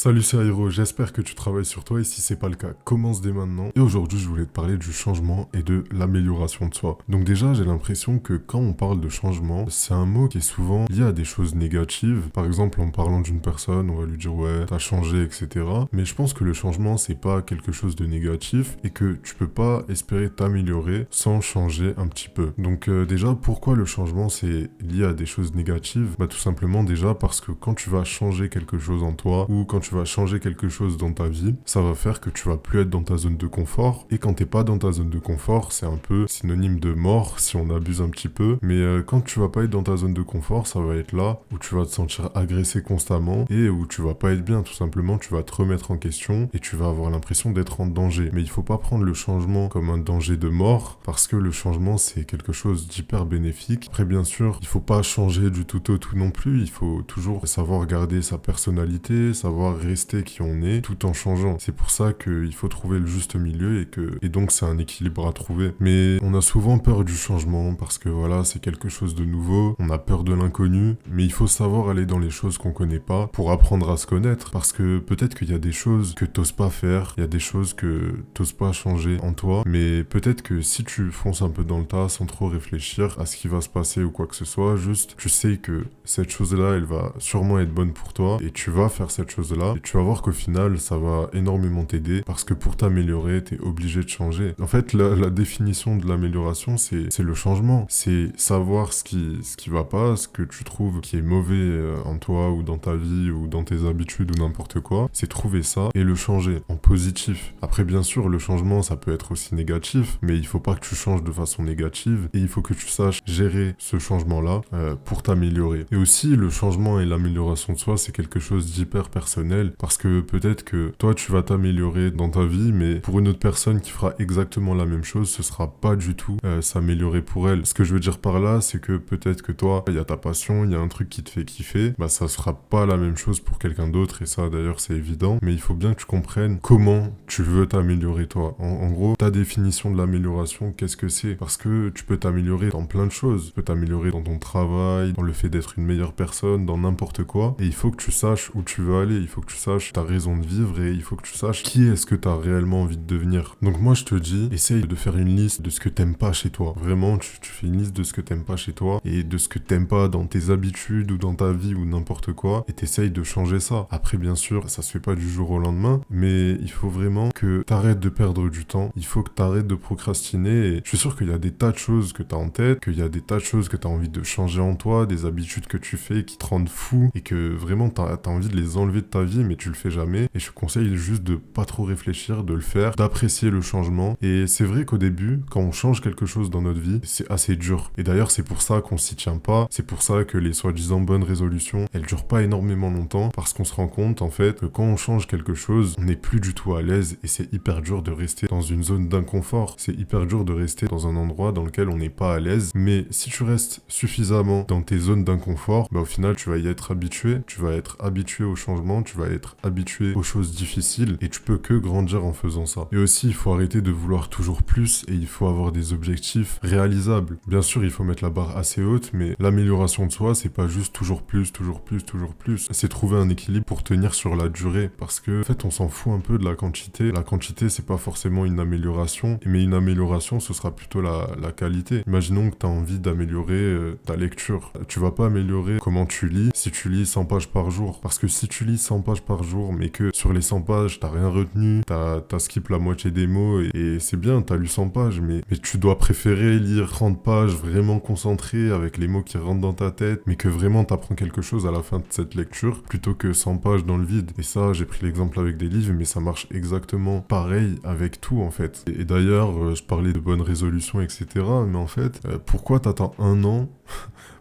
Salut, c'est Airo, j'espère que tu travailles sur toi et si c'est pas le cas, commence dès maintenant. Et aujourd'hui, je voulais te parler du changement et de l'amélioration de soi. Donc déjà, j'ai l'impression que quand on parle de changement, c'est un mot qui est souvent lié à des choses négatives. Par exemple, en parlant d'une personne, on va lui dire ouais, t'as changé, etc. Mais je pense que le changement, c'est pas quelque chose de négatif et que tu peux pas espérer t'améliorer sans changer un petit peu. Donc déjà, pourquoi le changement c'est lié à des choses négatives? Bah tout simplement déjà parce que quand tu vas changer quelque chose en toi ou quand tu vas changer quelque chose dans ta vie, ça va faire que tu vas plus être dans ta zone de confort. Et quand t'es pas dans ta zone de confort, c'est un peu synonyme de mort si on abuse un petit peu. Mais quand tu vas pas être dans ta zone de confort, ça va être là où tu vas te sentir agressé constamment et où tu vas pas être bien. Tout simplement, tu vas te remettre en question et tu vas avoir l'impression d'être en danger. Mais il faut pas prendre le changement comme un danger de mort parce que le changement c'est quelque chose d'hyper bénéfique. Après, bien sûr, il faut pas changer du tout au tout non plus. Il faut toujours savoir garder sa personnalité, savoir rester qui on est tout en changeant. C'est pour ça qu'il faut trouver le juste milieu et donc c'est un équilibre à trouver. Mais on a souvent peur du changement parce que voilà, c'est quelque chose de nouveau, on a peur de l'inconnu, mais il faut savoir aller dans les choses qu'on connaît pas pour apprendre à se connaître parce que peut-être qu'il y a des choses que t'oses pas faire, il y a des choses que t'oses pas changer en toi, mais peut-être que si tu fonces un peu dans le tas sans trop réfléchir à ce qui va se passer ou quoi que ce soit, juste tu sais que cette chose-là, elle va sûrement être bonne pour toi et tu vas faire cette chose-là et tu vas voir qu'au final, ça va énormément t'aider parce que pour t'améliorer, t'es obligé de changer. En fait, la définition de l'amélioration, c'est le changement. C'est savoir ce qui va pas, ce que tu trouves qui est mauvais en toi ou dans ta vie ou dans tes habitudes ou n'importe quoi. C'est trouver ça et le changer en positif. Après, bien sûr, le changement, ça peut être aussi négatif, mais il faut pas que tu changes de façon négative et il faut que tu saches gérer ce changement-là pour t'améliorer. Et aussi, le changement et l'amélioration de soi, c'est quelque chose d'hyper personnel parce que peut-être que toi, tu vas t'améliorer dans ta vie, mais pour une autre personne qui fera exactement la même chose, ce sera pas du tout s'améliorer pour elle. Ce que je veux dire par là, c'est que peut-être que toi, il y a ta passion, il y a un truc qui te fait kiffer, bah ça sera pas la même chose pour quelqu'un d'autre et ça d'ailleurs c'est évident, mais il faut bien que tu comprennes comment tu veux t'améliorer toi. En gros, ta définition de l'amélioration, qu'est-ce que c'est? Parce que tu peux t'améliorer dans plein de choses. Tu peux t'améliorer dans ton travail, dans le fait d'être une meilleure personne, dans n'importe quoi. Et il faut que tu saches où tu veux aller, il faut que tu saches ta raison de vivre et il faut que tu saches qui est-ce que tu as réellement envie de devenir. Donc moi je te dis, essaye de faire une liste de ce que t'aimes pas chez toi. Vraiment, tu fais une liste de ce que t'aimes pas chez toi et de ce que t'aimes pas dans tes habitudes ou dans ta vie ou n'importe quoi et t'essayes de changer ça. Après bien sûr, ça se fait pas du jour au lendemain, mais il faut vraiment que t'arrêtes de perdre du temps, il faut que t'arrêtes de procrastiner et je suis sûr qu'il y a des tas de choses que t'as en tête, qu'il y a des tas de choses que t'as envie de changer en toi, des habitudes que tu fais qui te rendent fou et que vraiment t'as envie de les enlever de ta vie mais tu le fais jamais et je te conseille juste de pas trop réfléchir, de le faire, d'apprécier le changement et c'est vrai qu'au début quand on change quelque chose dans notre vie c'est assez dur et d'ailleurs c'est pour ça qu'on s'y tient pas, c'est pour ça que les soi-disant bonnes résolutions elles durent pas énormément longtemps parce qu'on se rend compte en fait que quand on change quelque chose on n'est plus du tout à l'aise et c'est hyper dur de rester dans une zone d'inconfort, c'est hyper dur de rester dans un endroit dans lequel on n'est pas à l'aise mais si tu restes suffisamment dans tes zones d'inconfort bah au final tu vas y être habitué, tu vas être habitué au changement, tu vas être habitué aux choses difficiles et tu peux que grandir en faisant ça. Et aussi il faut arrêter de vouloir toujours plus et il faut avoir des objectifs réalisables. Bien sûr il faut mettre la barre assez haute mais l'amélioration de soi c'est pas juste toujours plus, toujours plus, toujours plus. C'est trouver un équilibre pour tenir sur la durée parce que en fait on s'en fout un peu de la quantité. La quantité c'est pas forcément une amélioration mais une amélioration ce sera plutôt la qualité. Imaginons que tu as envie d'améliorer ta lecture. Tu vas pas améliorer comment tu lis si tu lis 100 pages par jour. Parce que si tu lis 100 pages par jour, mais que sur les 100 pages, t'as rien retenu, t'as skip la moitié des mots, et c'est bien, t'as lu 100 pages, mais tu dois préférer lire 30 pages vraiment concentrées avec les mots qui rentrent dans ta tête, mais que vraiment t'apprends quelque chose à la fin de cette lecture, plutôt que 100 pages dans le vide. Et ça, j'ai pris l'exemple avec des livres, mais ça marche exactement pareil avec tout, en fait. Et d'ailleurs, je parlais de bonnes résolutions, etc., mais en fait, pourquoi t'attends un an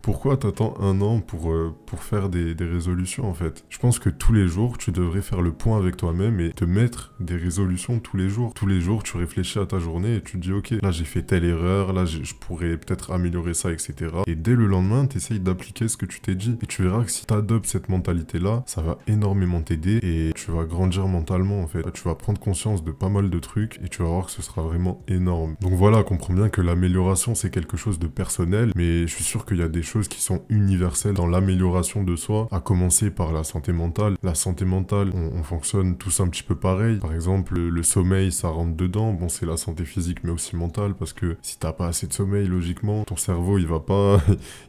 Pourquoi t'attends un an pour faire des résolutions en fait? Je pense que tous les jours, tu devrais faire le point avec toi-même et te mettre des résolutions tous les jours. Tous les jours, tu réfléchis à ta journée et tu te dis ok, là j'ai fait telle erreur, là je pourrais peut-être améliorer ça, etc. Et dès le lendemain, t'essayes d'appliquer ce que tu t'es dit. Et tu verras que si t'adoptes cette mentalité-là, ça va énormément t'aider et tu vas grandir mentalement en fait. Tu vas prendre conscience de pas mal de trucs et tu vas voir que ce sera vraiment énorme. Donc voilà, comprends bien que l'amélioration c'est quelque chose de personnel, mais je suis sûr sûr qu'il y a des choses qui sont universelles dans l'amélioration de soi, à commencer par la santé mentale. La santé mentale, on fonctionne tous un petit peu pareil. Par exemple, le sommeil, ça rentre dedans. Bon, c'est la santé physique, mais aussi mentale, parce que si t'as pas assez de sommeil, logiquement, ton cerveau, il va pas,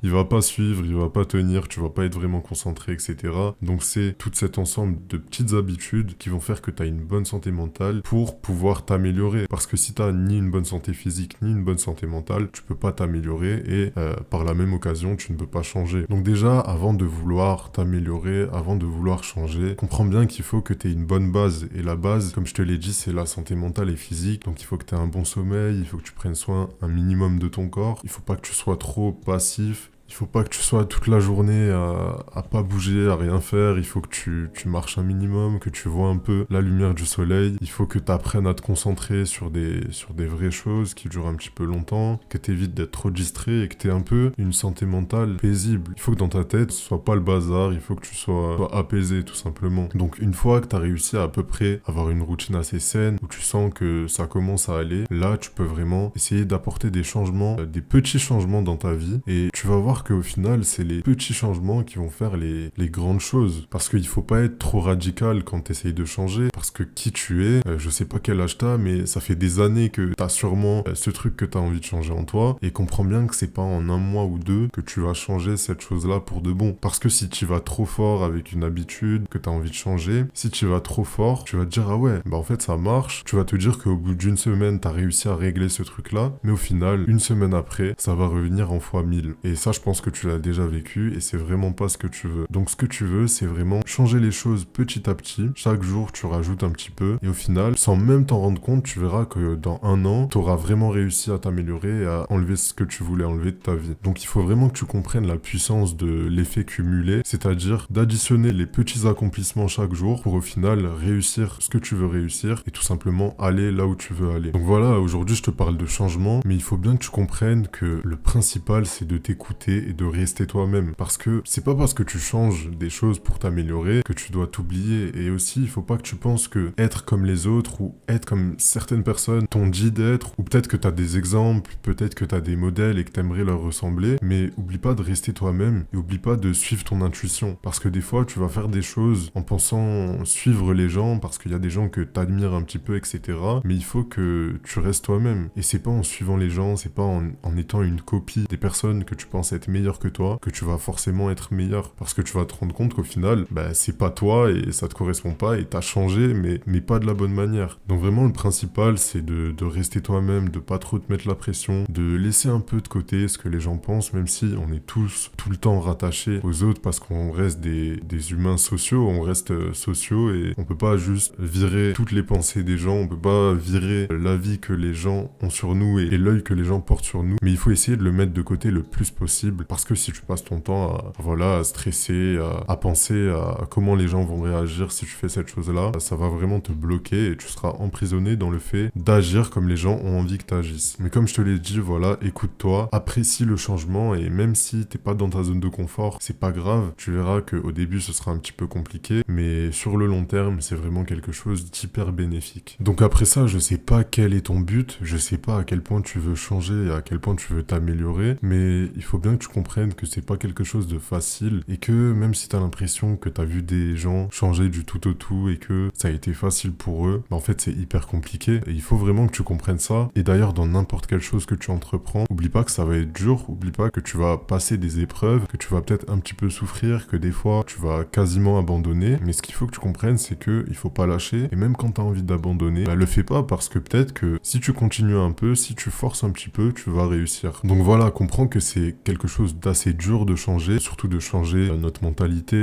il va pas suivre, il va pas tenir, tu vas pas être vraiment concentré, etc. Donc c'est tout cet ensemble de petites habitudes qui vont faire que t'as une bonne santé mentale pour pouvoir t'améliorer. Parce que si t'as ni une bonne santé physique, ni une bonne santé mentale, tu peux pas t'améliorer et par la même occasion, tu ne peux pas changer. Donc déjà, avant de vouloir t'améliorer, avant de vouloir changer, comprends bien qu'il faut que tu aies une bonne base. Et la base, comme je te l'ai dit, c'est la santé mentale et physique. Donc il faut que tu aies un bon sommeil, il faut que tu prennes soin un minimum de ton corps. Il faut pas que tu sois trop passif. Il faut pas que tu sois toute la journée à pas bouger, à rien faire. Il faut que tu marches un minimum, que tu vois un peu la lumière du soleil. Il faut que tu apprennes à te concentrer sur des vraies choses qui durent un petit peu longtemps, que tu évites d'être trop distrait et que tu aies un peu une santé mentale paisible. Il faut que dans ta tête, ce soit pas le bazar, il faut que tu sois apaisé tout simplement. Donc une fois que tu as réussi à peu près avoir une routine assez saine, où tu sens que ça commence à aller, là tu peux vraiment essayer d'apporter des changements, des petits changements dans ta vie et tu vas voir qu'au final, c'est les petits changements qui vont faire les grandes choses. Parce qu'il faut pas être trop radical quand tu essayes de changer. Parce que qui tu es, je sais pas quel âge t'as, mais ça fait des années que t'as sûrement ce truc que t'as envie de changer en toi. Et comprends bien que c'est pas en un mois ou deux que tu vas changer cette chose-là pour de bon. Parce que si tu vas trop fort avec une habitude que t'as envie de changer, si tu vas trop fort, tu vas te dire ah ouais, bah en fait ça marche. Tu vas te dire qu'au bout d'une semaine, t'as réussi à régler ce truc-là. Mais au final, une semaine après, ça va revenir en fois 1000. Et ça, je pense que tu l'as déjà vécu et c'est vraiment pas ce que tu veux. Donc ce que tu veux, c'est vraiment changer les choses petit à petit. Chaque jour, tu rajoutes un petit peu et au final, sans même t'en rendre compte, tu verras que dans un an, tu auras vraiment réussi à t'améliorer et à enlever ce que tu voulais enlever de ta vie. Donc il faut vraiment que tu comprennes la puissance de l'effet cumulé, c'est-à-dire d'additionner les petits accomplissements chaque jour pour au final réussir ce que tu veux réussir et tout simplement aller là où tu veux aller. Donc voilà, aujourd'hui je te parle de changement, mais il faut bien que tu comprennes que le principal c'est de t'écouter et de rester toi-même. Parce que c'est pas parce que tu changes des choses pour t'améliorer que tu dois t'oublier. Et aussi, il faut pas que tu penses que être comme les autres ou être comme certaines personnes t'ont dit d'être, ou peut-être que t'as des exemples, peut-être que t'as des modèles et que t'aimerais leur ressembler, mais oublie pas de rester toi-même et oublie pas de suivre ton intuition. Parce que des fois, tu vas faire des choses en pensant suivre les gens parce qu'il y a des gens que t'admires un petit peu, etc. Mais il faut que tu restes toi-même. Et c'est pas en suivant les gens, c'est pas en étant une copie des personnes que tu penses être meilleures que toi, que tu vas forcément être meilleur. Parce que tu vas te rendre compte qu'au final, bah, c'est pas toi et ça te correspond pas et t'as changé, mais pas de la bonne manière. Donc vraiment, le principal, c'est de rester toi-même, de pas trop te mettre la pression, de laisser un peu de côté ce que les gens pensent, même si on est tous tout le temps rattachés aux autres parce qu'on reste des humains sociaux, on reste sociaux et on peut pas juste virer toutes les pensées des gens, on peut pas virer l'avis que les gens ont sur nous et l'œil que les gens portent sur nous, mais il faut essayer de le mettre de côté le plus possible parce que si tu passes ton temps à stresser, à penser à comment les gens vont réagir si tu fais cette chose-là, ça va vraiment te bloquer et tu seras emprisonné dans le fait d'agir comme les gens ont envie que tu agisses. Mais comme je te l'ai dit, voilà, écoute-toi, apprécie le changement et même si t'es pas dans ta zone de confort, c'est pas grave, tu verras qu'au début ce sera un petit peu compliqué, mais sur le long terme, c'est vraiment quelque chose d'hyper bénéfique. Donc après ça, je sais pas quel est ton but, je sais pas à quel point tu veux changer et à quel point tu veux t'améliorer, mais il faut bien que tu comprennes que c'est pas quelque chose de facile et que même si t'as l'impression que t'as vu des gens changer du tout au tout et que ça a été facile pour eux, bah en fait c'est hyper compliqué et il faut vraiment que tu comprennes ça. Et d'ailleurs dans n'importe quelle chose que tu entreprends, oublie pas que ça va être dur, oublie pas que tu vas passer des épreuves, que tu vas peut-être un petit peu souffrir, que des fois tu vas quasiment abandonner, mais ce qu'il faut que tu comprennes c'est que il faut pas lâcher et même quand t'as envie d'abandonner, bah le fais pas parce que peut-être que si tu continues un peu, si tu forces un petit peu, tu vas réussir. Donc voilà, comprends que c'est quelque chose d'assez dur de changer, surtout de changer notre mentalité,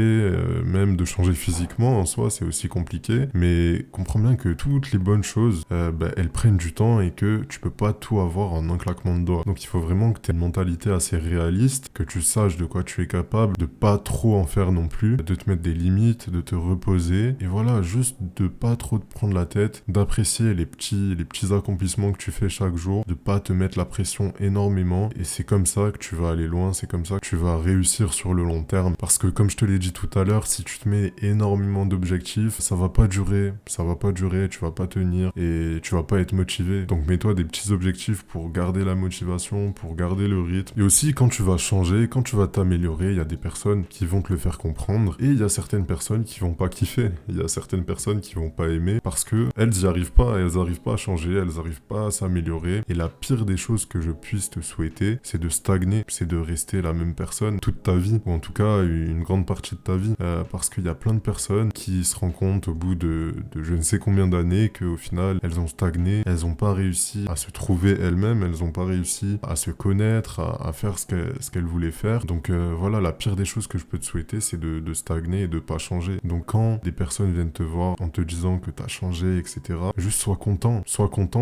même de changer physiquement en soi, c'est aussi compliqué, mais comprends bien que toutes les bonnes choses, elles prennent du temps et que tu peux pas tout avoir en un claquement de doigts. Donc il faut vraiment que tu aies une mentalité assez réaliste, que tu saches de quoi tu es capable, de pas trop en faire non plus, de te mettre des limites, de te reposer, et voilà, juste de pas trop te prendre la tête, d'apprécier les petits accomplissements que tu fais chaque jour, de pas te mettre la pression énormément, et c'est comme ça que tu vas aller loin. loin, c'est comme ça que tu vas réussir sur le long terme. Parce que comme je te l'ai dit tout à l'heure, si tu te mets énormément d'objectifs, ça va pas durer, tu vas pas tenir et tu vas pas être motivé. Donc mets-toi des petits objectifs pour garder la motivation, pour garder le rythme. Et aussi quand tu vas changer, quand tu vas t'améliorer, il y a des personnes qui vont te le faire comprendre et il y a certaines personnes qui vont pas kiffer. Il y a certaines personnes qui vont pas aimer parce que elles y arrivent pas, elles arrivent pas à changer, elles arrivent pas à s'améliorer. Et la pire des choses que je puisse te souhaiter, c'est de stagner, c'est de rester la même personne toute ta vie, ou en tout cas une grande partie de ta vie, parce qu'il y a plein de personnes qui se rendent compte au bout de je ne sais combien d'années qu'au final elles ont stagné, elles ont pas réussi à se trouver elles-mêmes, elles ont pas réussi à se connaître, à faire ce qu'elles voulaient faire. Donc voilà, la pire des choses que je peux te souhaiter, c'est de stagner et de pas changer. Donc quand des personnes viennent te voir en te disant que t'as changé, etc., juste sois content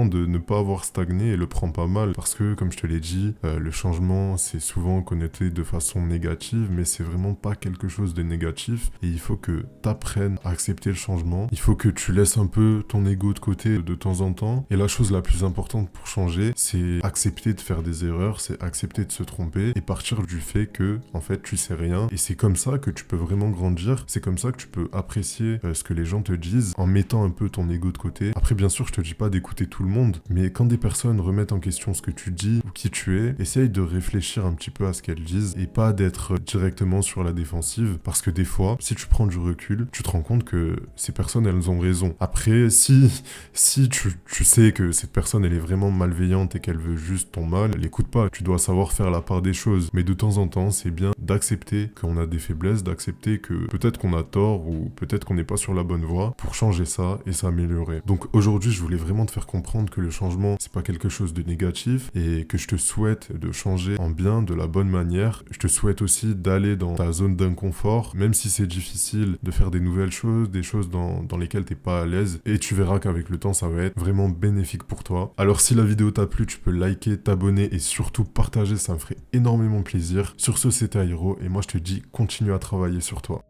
de ne pas avoir stagné et le prends pas mal, parce que comme je te l'ai dit, le changement c'est souvent connoté de façon négative, mais c'est vraiment pas quelque chose de négatif et il faut que t'apprennes à accepter le changement. Il faut que tu laisses un peu ton ego de côté de temps en temps, et la chose la plus importante pour changer, c'est accepter de faire des erreurs, c'est accepter de se tromper et partir du fait que en fait tu sais rien, et c'est comme ça que tu peux vraiment grandir, c'est comme ça que tu peux apprécier ce que les gens te disent en mettant un peu ton ego de côté. Après bien sûr je te dis pas d'écouter tout le monde, mais quand des personnes remettent en question ce que tu dis ou qui tu es, essaye de réfléchir un petit peu à ce qu'elles disent et pas d'être directement sur la défensive, parce que des fois si tu prends du recul, tu te rends compte que ces personnes elles ont raison. Après si tu sais que cette personne elle est vraiment malveillante et qu'elle veut juste ton mal, l'écoute pas, tu dois savoir faire la part des choses, mais de temps en temps c'est bien d'accepter qu'on a des faiblesses, d'accepter que peut-être qu'on a tort ou peut-être qu'on n'est pas sur la bonne voie pour changer ça et s'améliorer. Donc aujourd'hui je voulais vraiment te faire comprendre que le changement c'est pas quelque chose de négatif et que je te souhaite de changer en bien, de la bonne manière. Je te souhaite aussi d'aller dans ta zone d'inconfort, même si c'est difficile de faire des nouvelles choses, des choses dans lesquelles t'es pas à l'aise, et tu verras qu'avec le temps ça va être vraiment bénéfique pour toi. Alors si la vidéo t'a plu, tu peux liker, t'abonner et surtout partager, ça me ferait énormément plaisir. Sur ce, c'était Airo et moi je te dis continue à travailler sur toi.